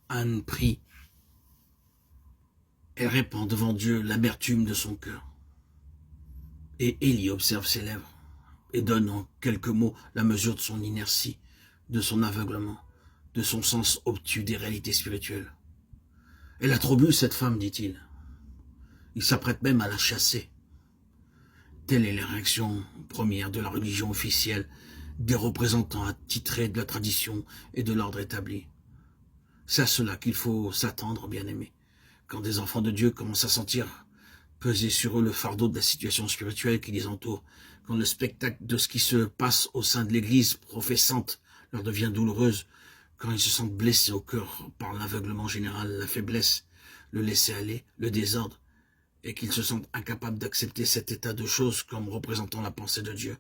Anne prie. Elle répand devant Dieu l'amertume de son cœur. Et Élie observe ses lèvres et donne en quelques mots la mesure de son inertie, de son aveuglement, de son sens obtus des réalités spirituelles. Elle a trop bu, cette femme, dit-il. Il s'apprête même à la chasser. Telle est la réaction première de la religion officielle, des représentants attitrés de la tradition et de l'ordre établi. C'est à cela qu'il faut s'attendre, bien-aimés, quand des enfants de Dieu commencent à sentir peser sur eux le fardeau de la situation spirituelle qui les entoure, quand le spectacle de ce qui se passe au sein de l'Église professante leur devient douloureuse, quand ils se sentent blessés au cœur par l'aveuglement général, la faiblesse, le laisser-aller, le désordre, et qu'ils se sentent incapables d'accepter cet état de choses comme représentant la pensée de Dieu,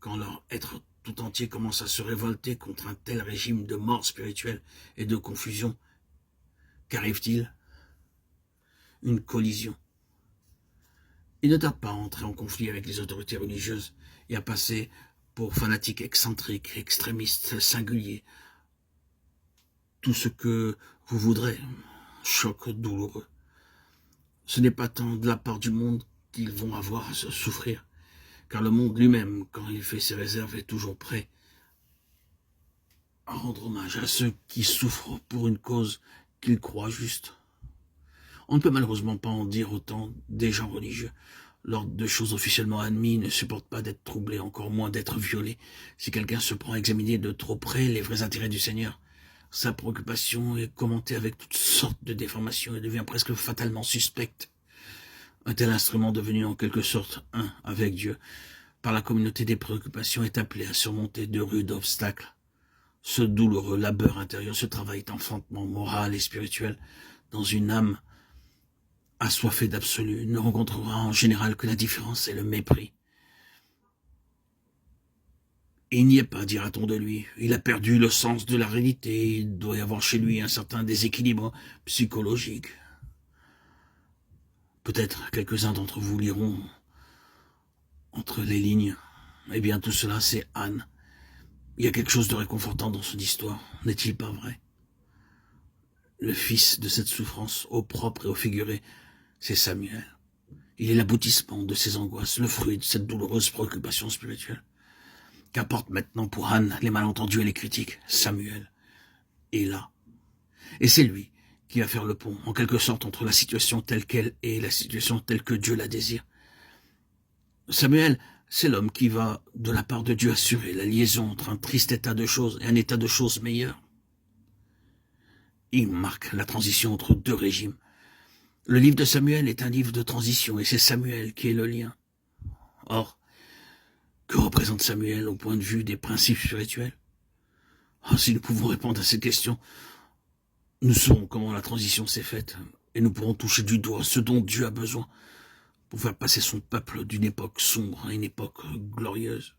quand leur être tout entier commence à se révolter contre un tel régime de mort spirituelle et de confusion, qu'arrive-t-il? Une collision. Il ne tarde pas à entrer en conflit avec les autorités religieuses et à passer pour fanatique excentrique, extrémiste, singulier. Tout ce que vous voudrez, choc douloureux. Ce n'est pas tant de la part du monde qu'ils vont avoir à souffrir, car le monde lui-même, quand il fait ses réserves, est toujours prêt à rendre hommage à ceux qui souffrent pour une cause qu'ils croient juste. On ne peut malheureusement pas en dire autant des gens religieux. L'ordre de choses officiellement admis ne supporte pas d'être troublé, encore moins d'être violé. Si quelqu'un se prend à examiner de trop près les vrais intérêts du Seigneur, sa préoccupation est commentée avec toutes sortes de déformations et devient presque fatalement suspecte. Un tel instrument devenu en quelque sorte un avec Dieu, par la communauté des préoccupations, est appelé à surmonter de rudes obstacles. Ce douloureux labeur intérieur, ce travail d'enfantement moral et spirituel dans une âme assoiffée d'absolu ne rencontrera en général que l'indifférence et le mépris. Et il n'y est pas, dira-t-on de lui. Il a perdu le sens de la réalité. Il doit y avoir chez lui un certain déséquilibre psychologique. Peut-être quelques-uns d'entre vous liront entre les lignes. Eh bien, tout cela, c'est Anne. Il y a quelque chose de réconfortant dans son histoire, n'est-il pas vrai? Le fils de cette souffrance, au propre et au figuré, c'est Samuel. Il est l'aboutissement de ses angoisses, le fruit de cette douloureuse préoccupation spirituelle. Qu'importe maintenant pour Anne les malentendus et les critiques, Samuel est là. Et c'est lui qui va faire le pont, en quelque sorte, entre la situation telle qu'elle est et la situation telle que Dieu la désire. Samuel, c'est l'homme qui va, de la part de Dieu, assurer la liaison entre un triste état de choses et un état de choses meilleur. Il marque la transition entre deux régimes. Le livre de Samuel est un livre de transition, et c'est Samuel qui est le lien. Or, que représente Samuel au point de vue des principes spirituels? Si nous pouvons répondre à ces questions, nous saurons comment la transition s'est faite, et nous pourrons toucher du doigt ce dont Dieu a besoin pour faire passer son peuple d'une époque sombre à une époque glorieuse.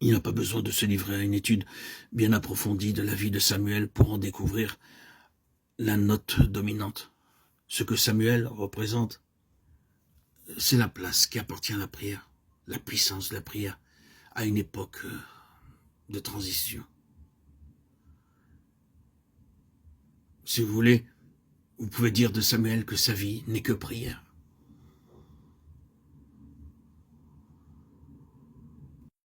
Il n'a pas besoin de se livrer à une étude bien approfondie de la vie de Samuel pour en découvrir la note dominante. Ce que Samuel représente, c'est la place qui appartient à la prière, la puissance de la prière à une époque de transition. Si vous voulez, vous pouvez dire de Samuel que sa vie n'est que prière.